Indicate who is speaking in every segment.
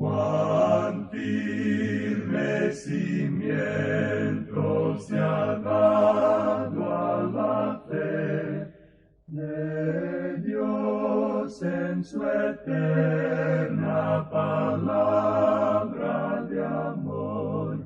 Speaker 1: Cuán firme cimiento se ha dado a la fe de Dios en su eterna palabra de amor.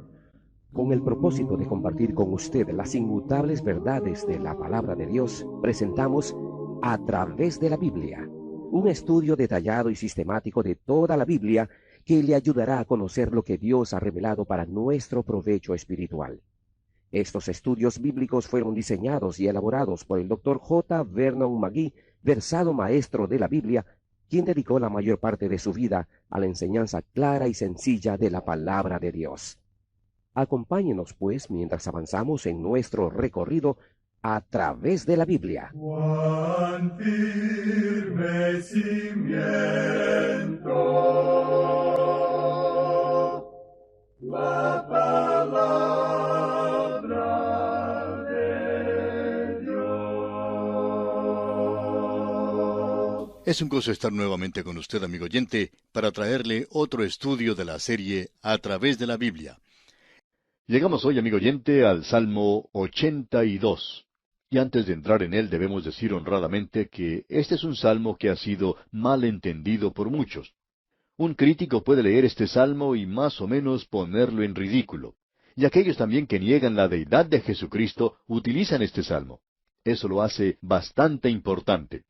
Speaker 2: Con el propósito de compartir con usted las inmutables verdades de la palabra de Dios, presentamos A través de la Biblia, un estudio detallado y sistemático de toda la Biblia que le ayudará a conocer lo que Dios ha revelado para nuestro provecho espiritual. Estos estudios bíblicos fueron diseñados y elaborados por el Dr. J. Vernon McGee, versado maestro de la Biblia, quien dedicó la mayor parte de su vida a la enseñanza clara y sencilla de la palabra de Dios. Acompáñenos, pues, mientras avanzamos en nuestro recorrido a través de la Biblia.
Speaker 1: Cuán firme cimiento la palabra de Dios.
Speaker 3: Es un gozo estar nuevamente con usted, amigo oyente, para traerle otro estudio de la serie A través de la Biblia. Llegamos hoy, amigo oyente, al Salmo 82. Y antes de entrar en él debemos decir honradamente que este es un salmo que ha sido mal entendido por muchos. Un crítico puede leer este salmo y más o menos ponerlo en ridículo. Y aquellos también que niegan la deidad de Jesucristo utilizan este salmo. Eso lo hace bastante importante.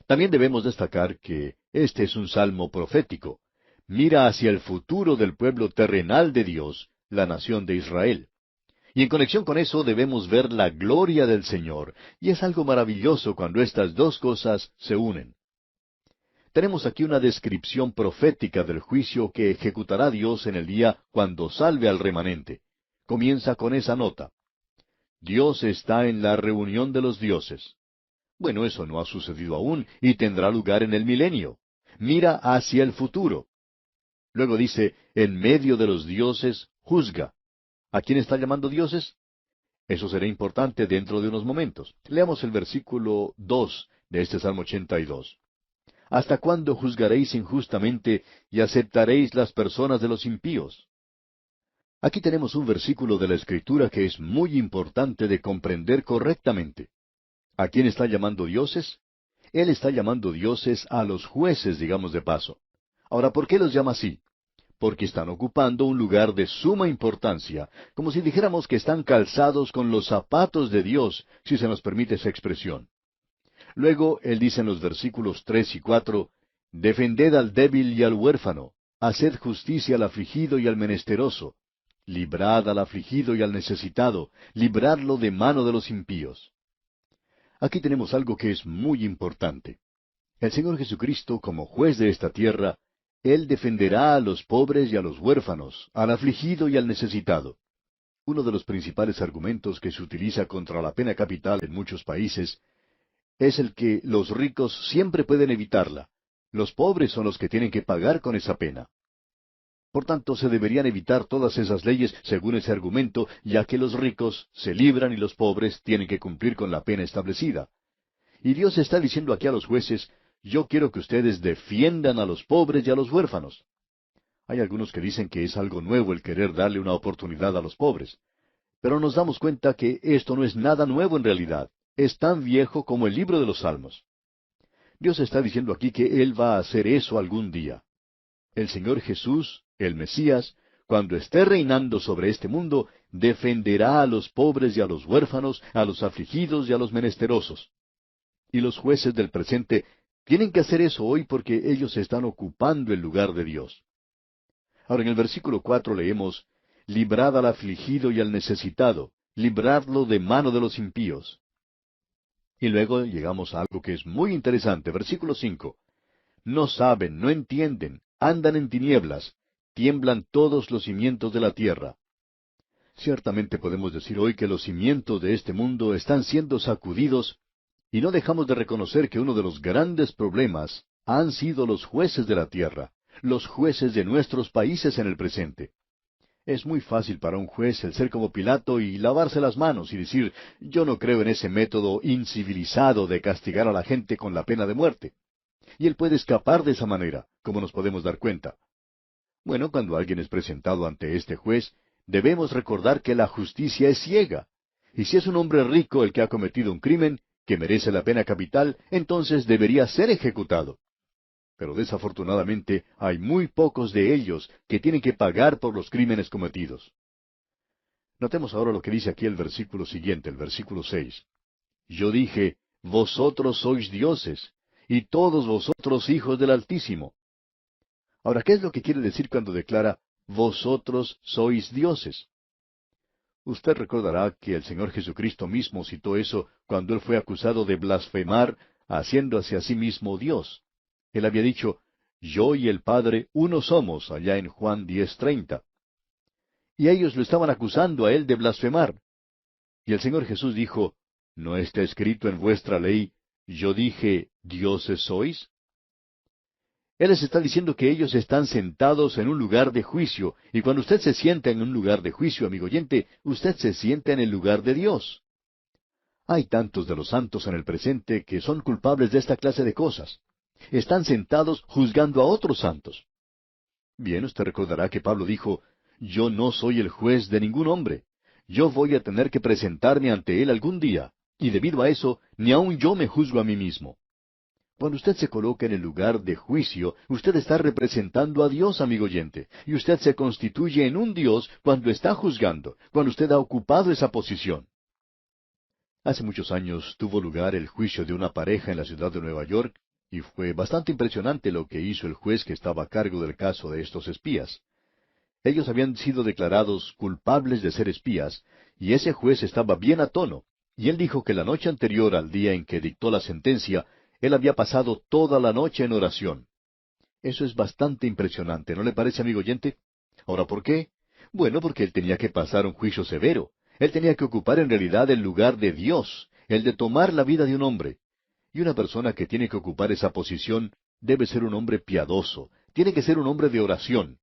Speaker 3: También debemos destacar que este es un salmo profético. Mira hacia el futuro del pueblo terrenal de Dios, la nación de Israel. Y en conexión con eso debemos ver la gloria del Señor, y es algo maravilloso cuando estas dos cosas se unen. Tenemos aquí una descripción profética del juicio que ejecutará Dios en el día cuando salve al remanente. Comienza con esa nota. Dios está en la reunión de los dioses. Bueno, eso no ha sucedido aún y tendrá lugar en el milenio. Mira hacia el futuro. Luego dice, en medio de los dioses, juzga. ¿A quién está llamando dioses? Eso será importante dentro de unos momentos. Leamos el versículo 2 de este Salmo 82. ¿Hasta cuándo juzgaréis injustamente y aceptaréis las personas de los impíos? Aquí tenemos un versículo de la Escritura que es muy importante de comprender correctamente. ¿A quién está llamando dioses? Él está llamando dioses a los jueces, digamos de paso. Ahora, ¿por qué los llama así? Porque están ocupando un lugar de suma importancia, como si dijéramos que están calzados con los zapatos de Dios, si se nos permite esa expresión. Luego, él dice en los versículos 3 y 4, defended al débil y al huérfano, haced justicia al afligido y al menesteroso, librad al afligido y al necesitado, libradlo de mano de los impíos. Aquí tenemos algo que es muy importante. El Señor Jesucristo, como juez de esta tierra, Él defenderá a los pobres y a los huérfanos, al afligido y al necesitado. Uno de los principales argumentos que se utiliza contra la pena capital en muchos países es el que los ricos siempre pueden evitarla. Los pobres son los que tienen que pagar con esa pena. Por tanto, se deberían evitar todas esas leyes según ese argumento, ya que los ricos se libran y los pobres tienen que cumplir con la pena establecida. Y Dios está diciendo aquí a los jueces, yo quiero que ustedes defiendan a los pobres y a los huérfanos. Hay algunos que dicen que es algo nuevo el querer darle una oportunidad a los pobres. Pero nos damos cuenta que esto no es nada nuevo en realidad. Es tan viejo como el libro de los Salmos. Dios está diciendo aquí que Él va a hacer eso algún día. El Señor Jesús, el Mesías, cuando esté reinando sobre este mundo, defenderá a los pobres y a los huérfanos, a los afligidos y a los menesterosos. Y los jueces del presente tienen que hacer eso hoy porque ellos están ocupando el lugar de Dios. Ahora en el versículo 4 leemos, librad al afligido y al necesitado, libradlo de mano de los impíos. Y luego llegamos a algo que es muy interesante, versículo 5. No saben, no entienden, andan en tinieblas, tiemblan todos los cimientos de la tierra. Ciertamente podemos decir hoy que los cimientos de este mundo están siendo sacudidos, y no dejamos de reconocer que uno de los grandes problemas han sido los jueces de la tierra, los jueces de nuestros países en el presente. Es muy fácil para un juez el ser como Pilato y lavarse las manos y decir, yo no creo en ese método incivilizado de castigar a la gente con la pena de muerte. Y él puede escapar de esa manera, como nos podemos dar cuenta. Bueno, cuando alguien es presentado ante este juez, debemos recordar que la justicia es ciega. Y si es un hombre rico el que ha cometido un crimen, que merece la pena capital, entonces debería ser ejecutado. Pero desafortunadamente hay muy pocos de ellos que tienen que pagar por los crímenes cometidos. Notemos ahora lo que dice aquí el versículo siguiente, el versículo 6. Yo dije, vosotros sois dioses, y todos vosotros hijos del Altísimo. Ahora, ¿qué es lo que quiere decir cuando declara, vosotros sois dioses? Usted recordará que el Señor Jesucristo mismo citó eso cuando Él fue acusado de blasfemar, haciéndose a sí mismo Dios. Él había dicho, yo y el Padre uno somos, allá en Juan 10:30. Y ellos lo estaban acusando a Él de blasfemar. Y el Señor Jesús dijo, ¿no está escrito en vuestra ley, yo dije, dioses sois? Él les está diciendo que ellos están sentados en un lugar de juicio, y cuando usted se sienta en un lugar de juicio, amigo oyente, usted se sienta en el lugar de Dios. Hay tantos de los santos en el presente que son culpables de esta clase de cosas. Están sentados juzgando a otros santos. Bien, usted recordará que Pablo dijo, yo no soy el juez de ningún hombre. Yo voy a tener que presentarme ante él algún día, y debido a eso, ni aun yo me juzgo a mí mismo. Cuando usted se coloca en el lugar de juicio, usted está representando a Dios, amigo oyente, y usted se constituye en un Dios cuando está juzgando, cuando usted ha ocupado esa posición. Hace muchos años tuvo lugar el juicio de una pareja en la ciudad de Nueva York, y fue bastante impresionante lo que hizo el juez que estaba a cargo del caso de estos espías. Ellos habían sido declarados culpables de ser espías, y ese juez estaba bien a tono, y él dijo que la noche anterior al día en que dictó la sentencia, él había pasado toda la noche en oración. Eso es bastante impresionante, ¿no le parece, amigo oyente? Ahora, ¿por qué? Bueno, porque él tenía que pasar un juicio severo. Él tenía que ocupar en realidad el lugar de Dios, el de tomar la vida de un hombre. Y una persona que tiene que ocupar esa posición debe ser un hombre piadoso, tiene que ser un hombre de oración.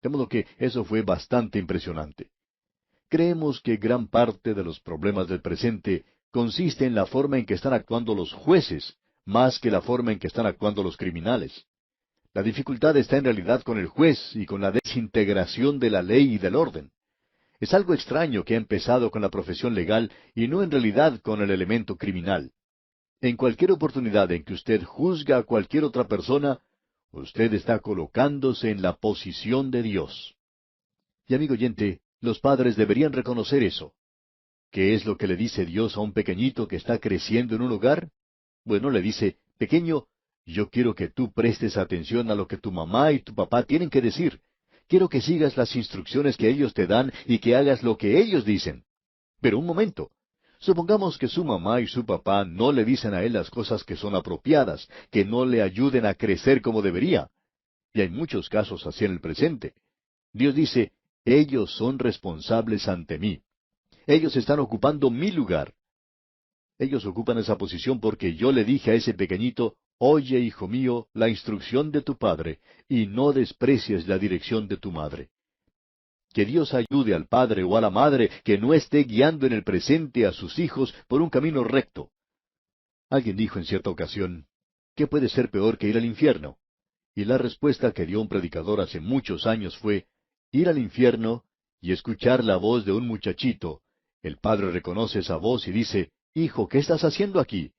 Speaker 3: De modo que eso fue bastante impresionante. Creemos que gran parte de los problemas del presente consiste en la forma en que están actuando los jueces, más que la forma en que están actuando los criminales. La dificultad está en realidad con el juez y con la desintegración de la ley y del orden. Es algo extraño que ha empezado con la profesión legal y no en realidad con el elemento criminal. En cualquier oportunidad en que usted juzga a cualquier otra persona, usted está colocándose en la posición de Dios. Y amigo oyente, los padres deberían reconocer eso. ¿Qué es lo que le dice Dios a un pequeñito que está creciendo en un hogar? Bueno, le dice, pequeño, yo quiero que tú prestes atención a lo que tu mamá y tu papá tienen que decir. Quiero que sigas las instrucciones que ellos te dan y que hagas lo que ellos dicen. Pero un momento. Supongamos que su mamá y su papá no le dicen a él las cosas que son apropiadas, que no le ayuden a crecer como debería. Y hay muchos casos así en el presente. Dios dice, ellos son responsables ante mí. Ellos están ocupando mi lugar. Ellos ocupan esa posición porque yo le dije a ese pequeñito, oye, hijo mío, la instrucción de tu padre, y no desprecies la dirección de tu madre. Que Dios ayude al padre o a la madre que no esté guiando en el presente a sus hijos por un camino recto. Alguien dijo en cierta ocasión, ¿qué puede ser peor que ir al infierno? Y la respuesta que dio un predicador hace muchos años fue, ir al infierno y escuchar la voz de un muchachito. El padre reconoce esa voz y dice, hijo, ¿qué estás haciendo aquí?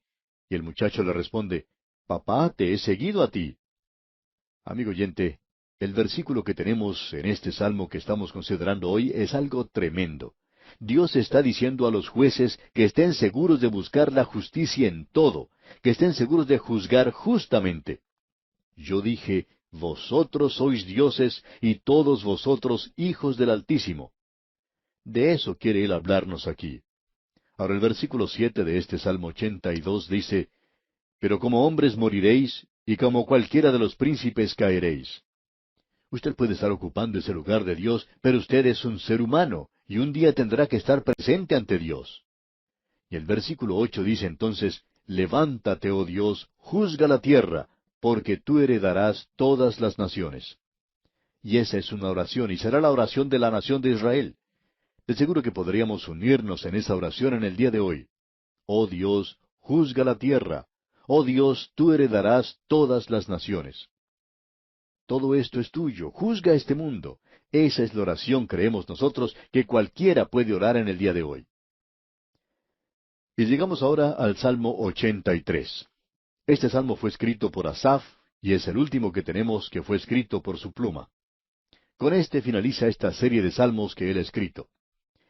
Speaker 3: Y el muchacho le responde, papá, te he seguido a ti. Amigo oyente, el versículo que tenemos en este salmo que estamos considerando hoy es algo tremendo. Dios está diciendo a los jueces que estén seguros de buscar la justicia en todo, que estén seguros de juzgar justamente. Yo dije, vosotros sois dioses y todos vosotros hijos del Altísimo. De eso quiere él hablarnos aquí. Ahora el versículo 7 de este Salmo 82 dice, pero como hombres moriréis, y como cualquiera de los príncipes caeréis. Usted puede estar ocupando ese lugar de Dios, pero usted es un ser humano, y un día tendrá que estar presente ante Dios. Y el versículo 8 dice entonces, levántate, oh Dios, juzga la tierra, porque tú heredarás todas las naciones. Y esa es una oración, y será la oración de la nación de Israel. De seguro que podríamos unirnos en esa oración en el día de hoy. Oh Dios, juzga la tierra. Oh Dios, tú heredarás todas las naciones. Todo esto es tuyo. Juzga este mundo. Esa es la oración, creemos nosotros, que cualquiera puede orar en el día de hoy. Y llegamos ahora al Salmo 83. Este salmo fue escrito por Asaf, y es el último que tenemos que fue escrito por su pluma. Con este finaliza esta serie de salmos que él ha escrito.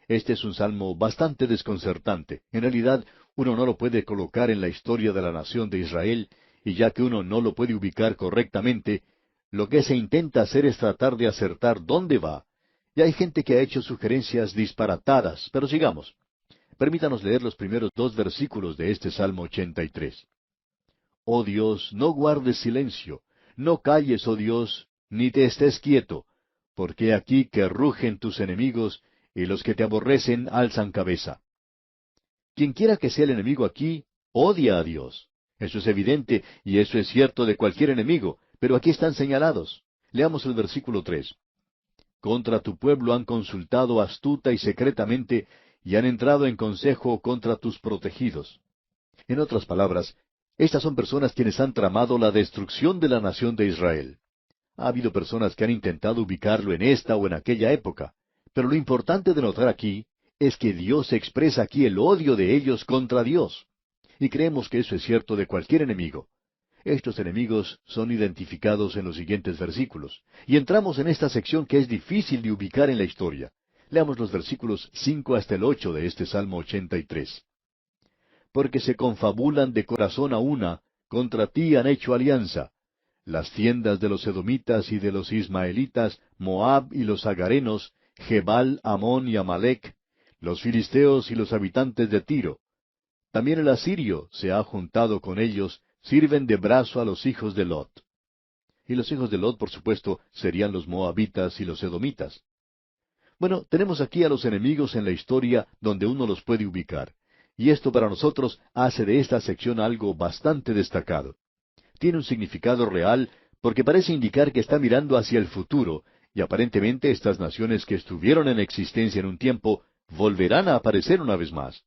Speaker 3: Este es un salmo bastante desconcertante. En realidad, uno no lo puede colocar en la historia de la nación de Israel, y ya que uno no lo puede ubicar correctamente, lo que se intenta hacer es tratar de acertar dónde va. Y hay gente que ha hecho sugerencias disparatadas, pero sigamos. Permítanos leer los primeros 2 versículos de este Salmo 83. Oh Dios, no guardes silencio, no calles, oh Dios, ni te estés quieto, porque aquí que rugen tus enemigos, y los que te aborrecen alzan cabeza. Quienquiera que sea el enemigo aquí, odia a Dios. Eso es evidente, y eso es cierto de cualquier enemigo, pero aquí están señalados. Leamos el versículo 3. Contra tu pueblo han consultado astuta y secretamente, y han entrado en consejo contra tus protegidos. En otras palabras, estas son personas quienes han tramado la destrucción de la nación de Israel. Ha habido personas que han intentado ubicarlo en esta o en aquella época, pero lo importante de notar aquí es que Dios expresa aquí el odio de ellos contra Dios. Y creemos que eso es cierto de cualquier enemigo. Estos enemigos son identificados en los siguientes versículos. Y entramos en esta sección que es difícil de ubicar en la historia. Leamos los versículos 5 hasta el 8 de este Salmo 83. Porque se confabulan de corazón a una, contra ti han hecho alianza. Las tiendas de los edomitas y de los ismaelitas, Moab y los agarenos, Gebal, Amón y Amalec, los filisteos y los habitantes de Tiro. También el asirio se ha juntado con ellos, sirven de brazo a los hijos de Lot. Y los hijos de Lot, por supuesto, serían los moabitas y los edomitas. Bueno, tenemos aquí a los enemigos en la historia donde uno los puede ubicar. Y esto para nosotros hace de esta sección algo bastante destacado. Tiene un significado real porque parece indicar que está mirando hacia el futuro, y aparentemente estas naciones que estuvieron en existencia en un tiempo volverán a aparecer una vez más.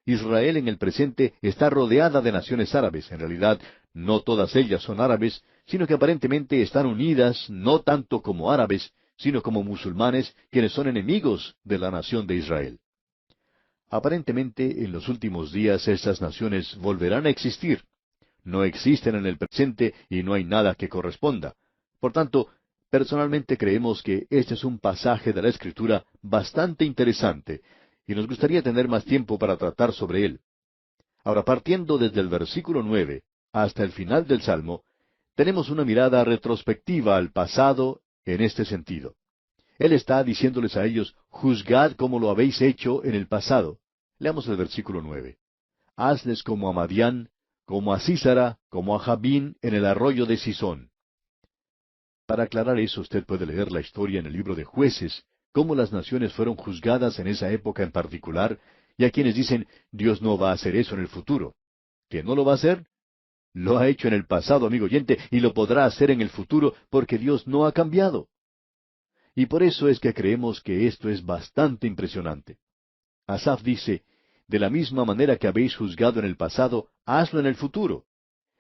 Speaker 3: Israel en el presente está rodeada de naciones árabes. En realidad, no todas ellas son árabes, sino que aparentemente están unidas no tanto como árabes, sino como musulmanes, quienes son enemigos de la nación de Israel. Aparentemente, en los últimos días estas naciones volverán a existir. No existen en el presente y no hay nada que corresponda. Por tanto, personalmente creemos que este es un pasaje de la Escritura bastante interesante, y nos gustaría tener más tiempo para tratar sobre él. Ahora, partiendo desde el versículo 9 hasta el final del Salmo, tenemos una mirada retrospectiva al pasado en este sentido. Él está diciéndoles a ellos, juzgad como lo habéis hecho en el pasado. Leamos el versículo 9. Hazles como a Madián, como a Sísara, como a Jabín en el arroyo de Sisón. Para aclarar eso, usted puede leer la historia en el libro de Jueces, cómo las naciones fueron juzgadas en esa época en particular, y a quienes dicen, Dios no va a hacer eso en el futuro. ¿Que no lo va a hacer? Lo ha hecho en el pasado, amigo oyente, y lo podrá hacer en el futuro, porque Dios no ha cambiado. Y por eso es que creemos que esto es bastante impresionante. Asaf dice, de la misma manera que habéis juzgado en el pasado, hazlo en el futuro.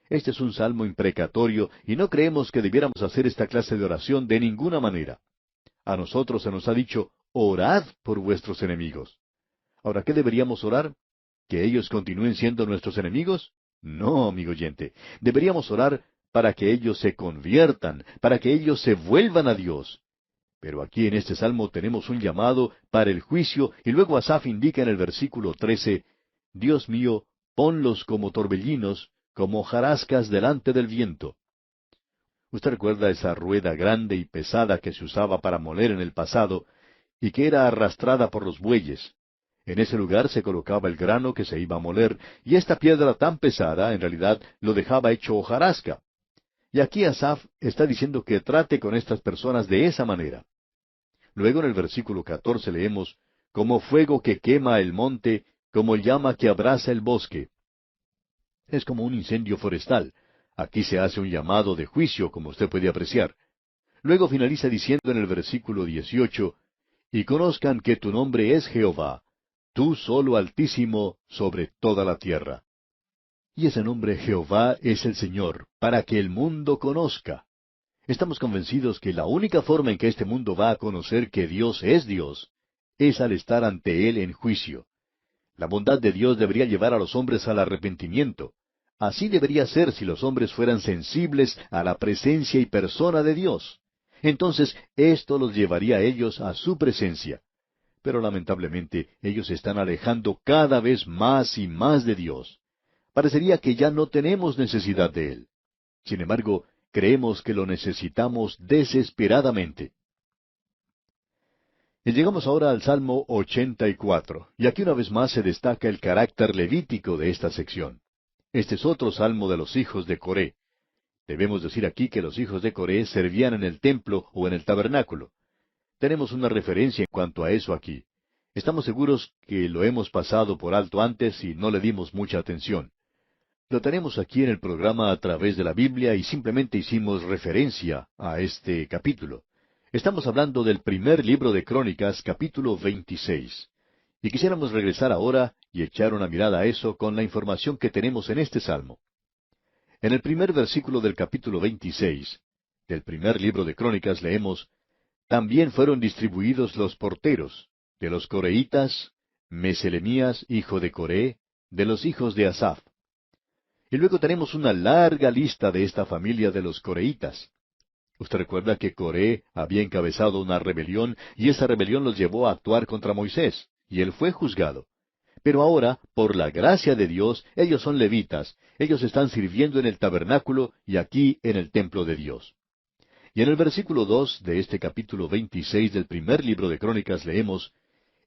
Speaker 3: Este es un salmo imprecatorio, y no creemos que debiéramos hacer esta clase de oración de ninguna manera. A nosotros se nos ha dicho, orad por vuestros enemigos. Ahora, ¿qué deberíamos orar? ¿Que ellos continúen siendo nuestros enemigos? No, amigo oyente. Deberíamos orar para que ellos se conviertan, para que ellos se vuelvan a Dios. Pero aquí en este salmo tenemos un llamado para el juicio, y luego Asaf indica en el versículo 13, Dios mío, ponlos como torbellinos, como hojarascas delante del viento. Usted recuerda esa rueda grande y pesada que se usaba para moler en el pasado, y que era arrastrada por los bueyes. En ese lugar se colocaba el grano que se iba a moler, y esta piedra tan pesada, en realidad, lo dejaba hecho hojarasca. Y aquí Asaf está diciendo que trate con estas personas de esa manera. Luego en el versículo 14 leemos, como fuego que quema el monte, como llama que abrasa el bosque. Es como un incendio forestal. Aquí se hace un llamado de juicio, como usted puede apreciar. Luego finaliza diciendo en el versículo 18, y conozcan que tu nombre es Jehová, tú solo Altísimo sobre toda la tierra. Y ese nombre Jehová es el Señor, para que el mundo conozca. Estamos convencidos que la única forma en que este mundo va a conocer que Dios es al estar ante Él en juicio. La bondad de Dios debería llevar a los hombres al arrepentimiento. Así debería ser si los hombres fueran sensibles a la presencia y persona de Dios. Entonces, esto los llevaría a ellos a su presencia. Pero lamentablemente, ellos se están alejando cada vez más y más de Dios. Parecería que ya no tenemos necesidad de Él. Sin embargo, creemos que lo necesitamos desesperadamente. Y llegamos ahora al Salmo 84, y aquí una vez más se destaca el carácter levítico de esta sección. Este es otro salmo de los hijos de Coré. Debemos decir aquí que los hijos de Coré servían en el templo o en el tabernáculo. Tenemos una referencia en cuanto a eso aquí. Estamos seguros que lo hemos pasado por alto antes y no le dimos mucha atención. Lo tenemos aquí en el programa a través de la Biblia y simplemente hicimos referencia a este capítulo. Estamos hablando del primer libro de Crónicas, capítulo 26. Y quisiéramos regresar ahora y echar una mirada a eso con la información que tenemos en este salmo. En el primer versículo del capítulo 26, del primer libro de Crónicas, leemos: También fueron distribuidos los porteros, de los coreitas, Meselemías, hijo de Coré, de los hijos de Asaf. Y luego tenemos una larga lista de esta familia de los coreitas. Usted recuerda que Coré había encabezado una rebelión y esa rebelión los llevó a actuar contra Moisés, y él fue juzgado. Pero ahora, por la gracia de Dios, ellos son levitas, ellos están sirviendo en el tabernáculo y aquí en el templo de Dios. Y en el versículo 2 de este capítulo 26 del primer libro de Crónicas leemos: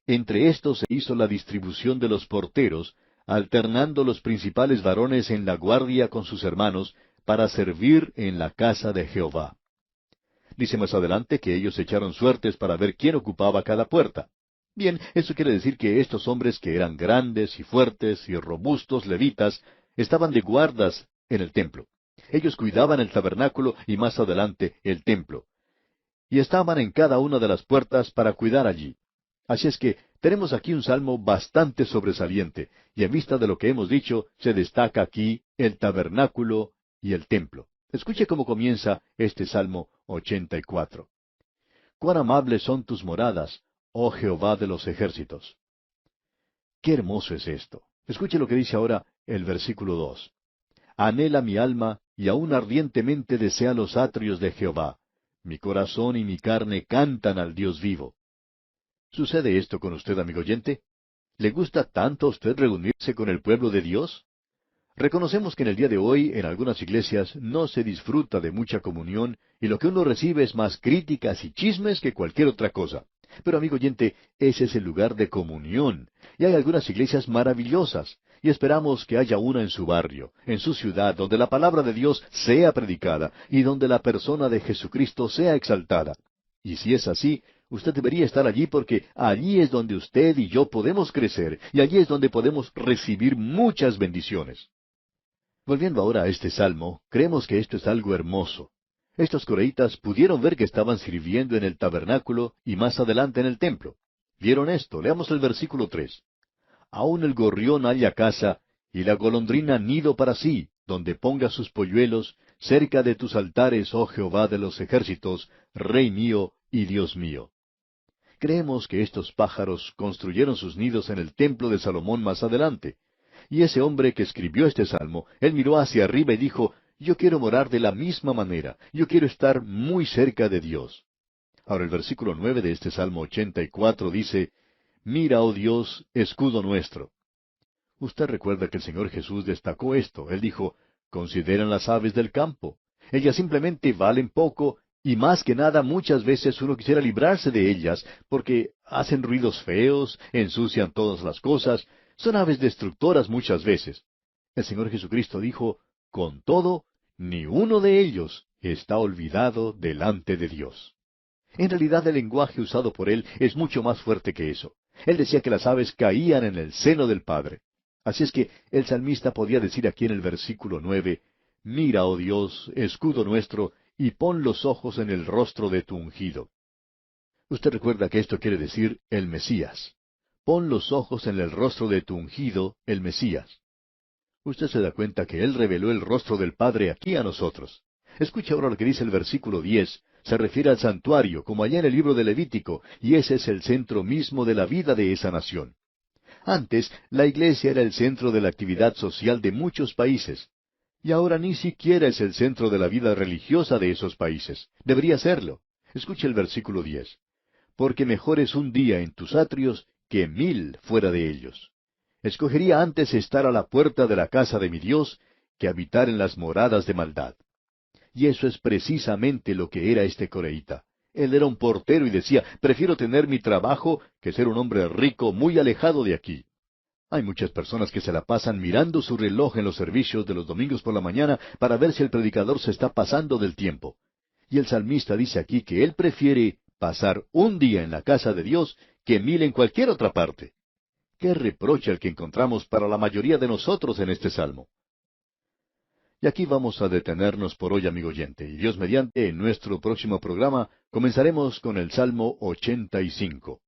Speaker 3: Entre estos se hizo la distribución de los porteros, alternando los principales varones en la guardia con sus hermanos, para servir en la casa de Jehová. Dice más adelante que ellos echaron suertes para ver quién ocupaba cada puerta. Bien, eso quiere decir que estos hombres que eran grandes y fuertes y robustos levitas, estaban de guardas en el templo. Ellos cuidaban el tabernáculo y más adelante el templo. Y estaban en cada una de las puertas para cuidar allí. Así es que tenemos aquí un salmo bastante sobresaliente, y en vista de lo que hemos dicho, se destaca aquí el tabernáculo y el templo. Escuche cómo comienza este Salmo 84. Cuán amables son tus moradas, oh Jehová de los ejércitos. Qué hermoso es esto. Escuche lo que dice ahora el versículo 2. Anhela mi alma, y aún ardientemente desea los atrios de Jehová. Mi corazón y mi carne cantan al Dios vivo. ¿Sucede esto con usted, amigo oyente? ¿Le gusta tanto a usted reunirse con el pueblo de Dios? Reconocemos que en el día de hoy, en algunas iglesias, no se disfruta de mucha comunión, y lo que uno recibe es más críticas y chismes que cualquier otra cosa. Pero, amigo oyente, ese es el lugar de comunión, y hay algunas iglesias maravillosas, y esperamos que haya una en su barrio, en su ciudad, donde la palabra de Dios sea predicada, y donde la persona de Jesucristo sea exaltada. Y si es así, usted debería estar allí porque allí es donde usted y yo podemos crecer, y allí es donde podemos recibir muchas bendiciones. Volviendo ahora a este salmo, creemos que esto es algo hermoso. Estos coreitas pudieron ver que estaban sirviendo en el tabernáculo y más adelante en el templo. ¿Vieron esto? Leamos el versículo 3. Aún el gorrión halla casa, y la golondrina nido para sí, donde ponga sus polluelos, cerca de tus altares, oh Jehová de los ejércitos, Rey mío y Dios mío. Creemos que estos pájaros construyeron sus nidos en el templo de Salomón más adelante. Y ese hombre que escribió este salmo, él miró hacia arriba y dijo: yo quiero morar de la misma manera, yo quiero estar muy cerca de Dios. Ahora el versículo 9 de este Salmo 84 dice: Mira, oh Dios, escudo nuestro. Usted recuerda que el Señor Jesús destacó esto. Él dijo: consideren las aves del campo. Ellas simplemente valen poco, y más que nada muchas veces uno quisiera librarse de ellas, porque hacen ruidos feos, ensucian todas las cosas, son aves destructoras muchas veces. El Señor Jesucristo dijo: con todo, ni uno de ellos está olvidado delante de Dios. En realidad el lenguaje usado por él es mucho más fuerte que eso. Él decía que las aves caían en el seno del Padre. Así es que el salmista podía decir aquí en el versículo 9, Mira, oh Dios, escudo nuestro, y pon los ojos en el rostro de tu ungido. Usted recuerda que esto quiere decir el Mesías. Pon los ojos en el rostro de tu ungido, el Mesías. Usted se da cuenta que Él reveló el rostro del Padre aquí a nosotros. Escuche ahora lo que dice el versículo 10. Se refiere al santuario, como allá en el libro de Levítico, y ese es el centro mismo de la vida de esa nación. Antes, la iglesia era el centro de la actividad social de muchos países, y ahora ni siquiera es el centro de la vida religiosa de esos países. Debería serlo. Escuche el versículo 10. Porque mejor es un día en tus atrios que 1000 fuera de ellos. Escogería antes estar a la puerta de la casa de mi Dios que habitar en las moradas de maldad. Y eso es precisamente lo que era este coreíta. Él era un portero y decía, prefiero tener mi trabajo que ser un hombre rico muy alejado de aquí. Hay muchas personas que se la pasan mirando su reloj en los servicios de los domingos por la mañana para ver si el predicador se está pasando del tiempo. Y el salmista dice aquí que él prefiere pasar un día en la casa de Dios que 1000 en cualquier otra parte. ¡Qué reproche el que encontramos para la mayoría de nosotros en este salmo! Y aquí vamos a detenernos por hoy, amigo oyente, y Dios mediante, en nuestro próximo programa comenzaremos con el Salmo 85.